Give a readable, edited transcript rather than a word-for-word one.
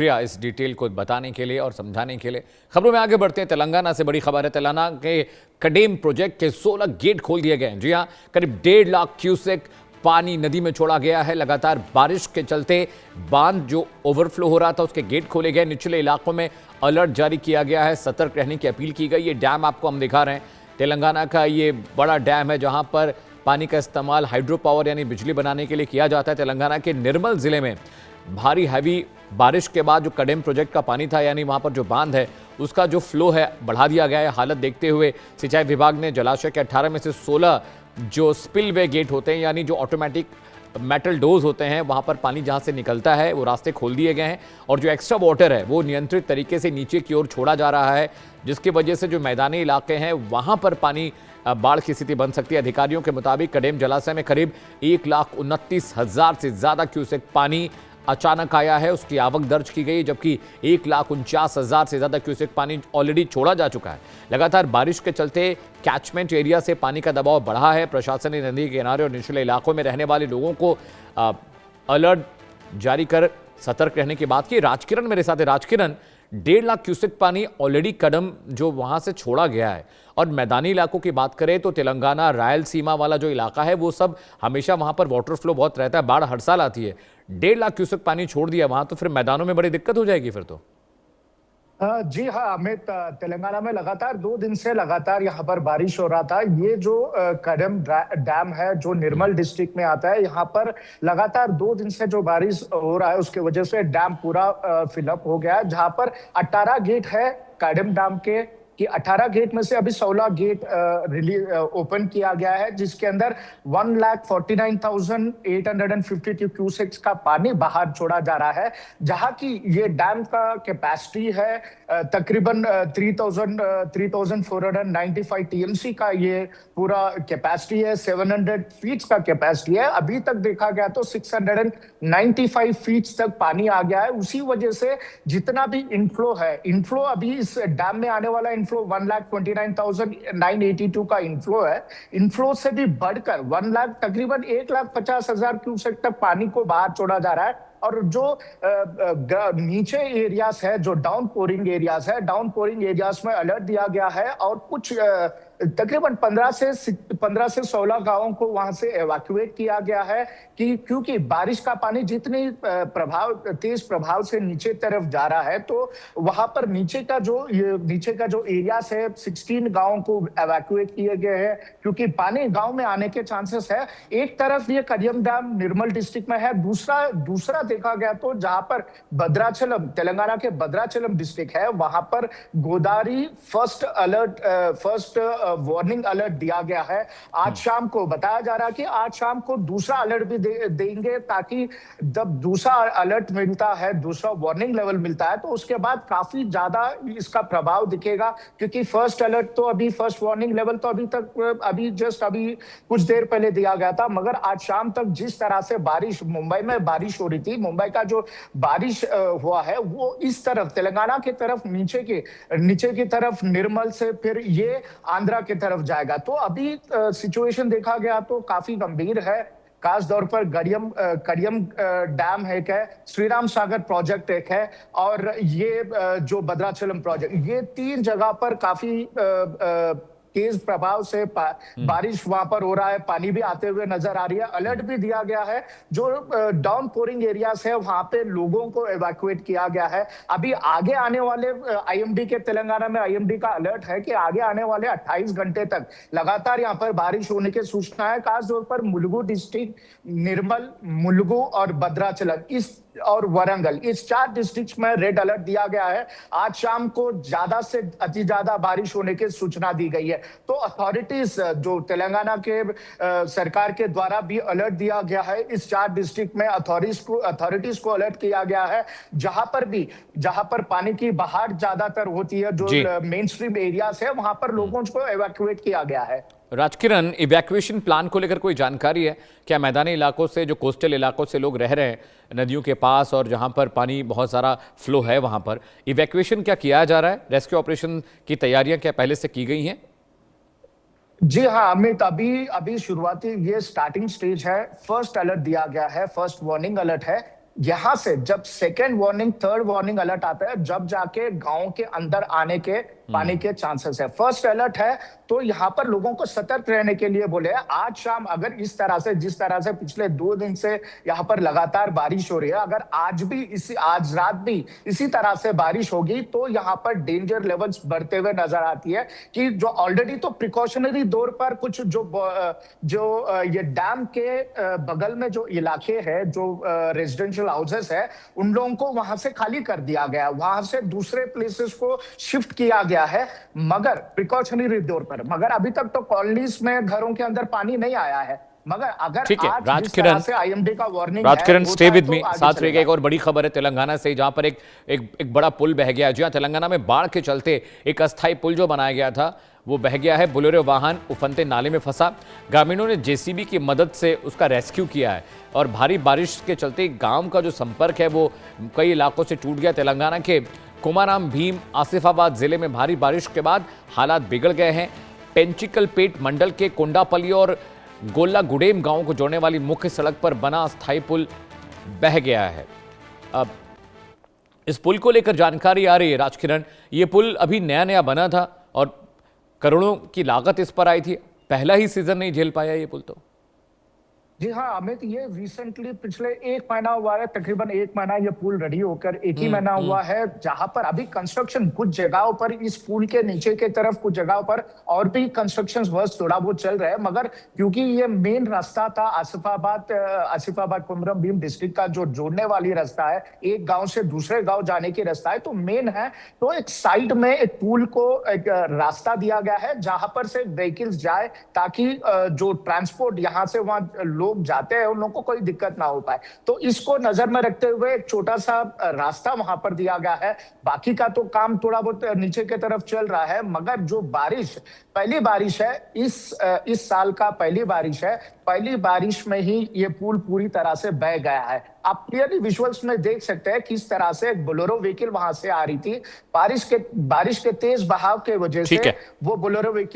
शुक्रिया इस डिटेल को बताने के लिए और समझाने के लिए। खबरों में आगे बढ़ते हैं। तेलंगाना से बड़ी खबर है। तेलंगाना के कडेम प्रोजेक्ट के 16 गेट खोल दिए गए हैं। जी हां, करीब 1.5 लाख क्यूसेक पानी नदी में छोड़ा गया है। लगातार बारिश के चलते बांध जो ओवरफ्लो हो रहा था उसके गेट खोले गए। निचले इलाकों में अलर्ट जारी किया गया है, सतर्क रहने की अपील की गई। ये डैम आपको हम दिखा रहे हैं, तेलंगाना का ये बड़ा डैम है जहां पर पानी का इस्तेमाल हाइड्रो पावर यानी बिजली बनाने के लिए किया जाता है। तेलंगाना के निर्मल जिले में भारी हैवी बारिश के बाद जो कडेम प्रोजेक्ट का पानी था यानी वहां पर जो बांध है उसका जो फ्लो है बढ़ा दिया गया है। हालत देखते हुए सिंचाई विभाग ने जलाशय के 18 में से 16 जो स्पिलवे गेट होते हैं यानी जो ऑटोमेटिक मेटल डोज होते हैं वहां पर पानी जहां से निकलता है वो रास्ते खोल दिए गए हैं और जो एक्स्ट्रा वाटर है वो नियंत्रित तरीके से नीचे की ओर छोड़ा जा रहा है, जिसकी वजह से जो मैदानी इलाके हैं वहां पर पानी बाढ़ की स्थिति बन सकती है। अधिकारियों के मुताबिक कडेम जलाशय में करीब 1,29,000 से ज्यादा क्यूसेक पानी अचानक आया है, उसकी आवक दर्ज की गई, जबकि 1,49,000 से ज्यादा क्यूसेक पानी ऑलरेडी छोड़ा जा चुका है। लगातार बारिश के चलते कैचमेंट एरिया से पानी का दबाव बढ़ा है। प्रशासन ने नदी के किनारे और निचले इलाकों में रहने वाले लोगों को अलर्ट जारी कर सतर्क रहने की बात की। राजकिरण मेरे साथ है। राजकिरण, 1.5 लाख क्यूसेक पानी ऑलरेडी कदम जो वहां से छोड़ा गया है और मैदानी इलाकों की बात करें तो तेलंगाना रायलसीमा वाला जो इलाका है वो सब हमेशा वहां पर वाटर फ्लो बहुत रहता है, बाढ़ हर साल आती है। 1.5 लाख क्यूसेक पानी छोड़ दिया वहां तो फिर मैदानों में बड़ी दिक्कत हो जाएगी फिर तो। जी हाँ अमित, तेलंगाना में लगातार 2 दिन से लगातार यहाँ पर बारिश हो रहा था। ये जो कडेम डैम है जो निर्मल डिस्ट्रिक्ट में आता है, यहाँ पर लगातार 2 दिन से जो बारिश हो रहा है उसके वजह से डैम पूरा फिलअप हो गया है। जहाँ पर 18 गेट है कडेम डैम के, कि 18 गेट में से अभी 16 गेट ओपन किया गया है, जिसके अंदर 1,49,852 क्यूसेक्स का पानी बाहर छोड़ा जा रहा है। जहां की ये डैम का कैपेसिटी है तकरीबन 3,495 टीएमसी का ये पूरा कैपेसिटी है। 700 फीट का कैपेसिटी है। अभी तक देखा गया तो 695 फीट तक पानी आ गया है। उसी वजह से जितना भी इनफ्लो है, इनफ्लो अभी इस डैम में आने वाला इनफ्लो 1,29,982 का इनफ्लो है। इनफ्लो से भी बढ़कर 1 लाख तकरीबन 1,50,000 क्यूसेक तक पानी को बाहर छोड़ा जा रहा है। और जो नीचे एरियाज है, जो डाउन पोरिंग एरियाज है, डाउन पोरिंग एरियाज में अलर्ट दिया गया है और कुछ तकरीबन 15 से 16 गांवों को वहां से एवैक्यूएट किया गया है, कि क्योंकि बारिश का पानी जितनी तेज प्रभाव से नीचे तरफ जा रहा है तो वहां पर नीचे का जो एरियाज है 16 गांवों को एवैक्यूएट किए गए हैं, क्योंकि पानी गांव में आने के चांसेस है। एक तरफ ये कडियम डैम निर्मल डिस्ट्रिक्ट में है, दूसरा देखा गया तो जहां पर भद्राचलम, तेलंगाना के भद्राचलम डिस्ट्रिक्ट है, वहां पर गोदावरी फर्स्ट वार्निंग अलर्ट दिया गया है। आज शाम को बताया जा रहा है कि आज शाम को दूसरा अलर्ट भी देंगे, ताकि जब दूसरा अलर्ट मिलता है, दूसरा वार्निंग लेवल मिलता है तो उसके बाद काफी ज्यादा इसका प्रभाव दिखेगा। क्योंकि फर्स्ट वार्निंग लेवल तो अभी कुछ देर पहले दिया गया था, मगर आज शाम तक जिस तरह से मुंबई में बारिश हो रही थी, मुंबई का जो बारिश हुआ है वो इस तरफ तेलंगाना की तरफ नीचे की तरफ निर्मल से फिर ये आंध्रा की तरफ जाएगा। तो अभी सिचुएशन देखा गया तो काफी गंभीर है। खास तौर पर कडियम डैम एक है, श्रीराम सागर प्रोजेक्ट एक है, और ये जो भद्राचलम प्रोजेक्ट, ये 3 जगह पर काफी तेज प्रभाव से बारिश वहां पर हो रहा है। पानी भी आते हुए नजर आ रही है। अलर्ट भी दिया गया है, जो डाउन पोरिंग एरियाज है वहां पे लोगों को एवैक्यूएट किया गया है। अभी आगे आने वाले आईएमडी के, तेलंगाना में आईएमडी का अलर्ट है कि आगे आने वाले 28 घंटे तक लगातार यहाँ पर बारिश होने की सूचना है। खासतौर पर मुलुगु डिस्ट्रिक्ट, निर्मल, मुलुगु और भद्राचलम और वरंगल, इस 4 डिस्ट्रिक्ट में रेड अलर्ट दिया गया है। आज शाम को ज्यादा से अति ज्यादा बारिश होने की सूचना दी गई है। तो अथॉरिटीज, जो तेलंगाना के सरकार के द्वारा भी अलर्ट दिया गया है, इस 4 डिस्ट्रिक्ट में अथॉरिटीज को अलर्ट किया गया है, जहां पर पानी की बहार ज्यादातर होती है, जो मेन स्ट्रीम एरियाज है, वहां पर लोगों को एवैक्यूएट किया गया है। राजकिरण, इवैक्यूएशन प्लान को लेकर कोई जानकारी है क्या? मैदानी इलाकों से, जो कोस्टल इलाकों से लोग रह रहे हैं नदियों के पास और जहां पर पानी बहुत सारा फ्लो है, वहां पर इवैक्यूएशन क्या किया जा रहा है? रेस्क्यू ऑपरेशन की तैयारियां क्या पहले से की गई हैं? जी हाँ अमित, अभी शुरुआती ये स्टार्टिंग स्टेज है। फर्स्ट अलर्ट दिया गया है, फर्स्ट वार्निंग अलर्ट है। यहाँ से जब second warning, third warning alert आता है, जब जाके गांव के अंदर आने के पानी के चांसेस है। फर्स्ट अलर्ट है तो यहाँ पर लोगों को सतर्क रहने के लिए बोले आज शाम अगर इस तरह से, जिस तरह से पिछले 2 दिन से यहाँ पर लगातार बारिश हो रही है, अगर आज रात भी इसी तरह से बारिश होगी तो यहाँ पर डेंजर लेवल्स बढ़ते हुए नजर आती है कि जो ऑलरेडी तो प्रिकॉशनरी दौर पर कुछ जो ये डैम के बगल में जो इलाके है, जो रेजिडेंशियल हाउसेस है, उन लोगों को वहां से खाली कर दिया गया, वहां से दूसरे प्लेसेस को शिफ्ट किया गया है, मगर प्रिकॉशनरी दौर पर। मगर अभी तक तो कॉलोनीज में घरों के अंदर पानी नहीं आया है। मगर अगर ठीक है, आज जिस तरह से आईएमडी का वार्निंग है, राजकिरण स्टे विद मी। आगे साथ चलेगा। रहिएगा। एक और बड़ी खबर है तेलंगाना से, जहां पर एक बड़ा पुल बह गया। जी हाँ, तेलंगाना में बाढ़ के चलते एक अस्थायी पुल जो बनाया गया था वो बह गया है। बोलेरो वाहन उफनते नाले में फंसा। ग्रामीणों ने जेसीबी की मदद से उसका रेस्क्यू किया है और भारी बारिश के चलते गांव का जो संपर्क है वो कई इलाकों से टूट गया। तेलंगाना के कुमाराम भीम आसिफाबाद जिले में भारी बारिश के बाद हालात बिगड़ गए हैं। पेंचिकलपेट मंडल के कोंडापल्ली और गोल्लागुडेम गांव को जोड़ने वाली मुख्य सड़क पर बना अस्थायी पुल बह गया है। अब इस पुल को लेकर जानकारी आ रही है राजकिरण, ये पुल अभी नया नया बना था और करोड़ों की लागत इस पर आई थी। पहला ही सीजन नहीं झेल पाया ये पुल तो। जी हाँ अमित, ये रिसेंटली पिछले 1 महीना हुआ है, तकरीबन 1 महीना ये पुल रेडी होकर 1 ही महीना हुआ है, जहां पर अभी कंस्ट्रक्शन कुछ जगहों पर इस पुल के नीचे के तरफ कुछ जगहों पर और भी कंस्ट्रक्शन वर्क थोड़ा बहुत चल रहा है। मगर क्योंकि ये मेन रास्ता था आसिफाबाद कुमरम भीम डिस्ट्रिक्ट का जो जोड़ने वाली रास्ता है, एक गांव से दूसरे गांव जाने की रास्ता है, तो मेन है तो एक साइड में एक पुल को एक रास्ता दिया गया है जहां पर से व्हीकल्स जाए, ताकि जो ट्रांसपोर्ट यहाँ से वहां लोग जाते हैं उन लोगों को कोई दिक्कत ना हो पाए। तो इसको नजर में रखते हुए एक छोटा सा रास्ता वहां पर दिया गया है। बाकी का तो काम थोड़ा बहुत नीचे की तरफ चल रहा है, मगर जो पहली बारिश है इस साल का पहली बारिश है, पहली बारिश में ही ये पुल पूरी तरह से बह गया है। आप क्लियरली विजुअल्स में देख सकते हैं किस तरह से एक बोलेरो व्हीकल वहां से आ रही थी, बारिश के तेज बहाव के वजह से वो बोलेरो व्हीकल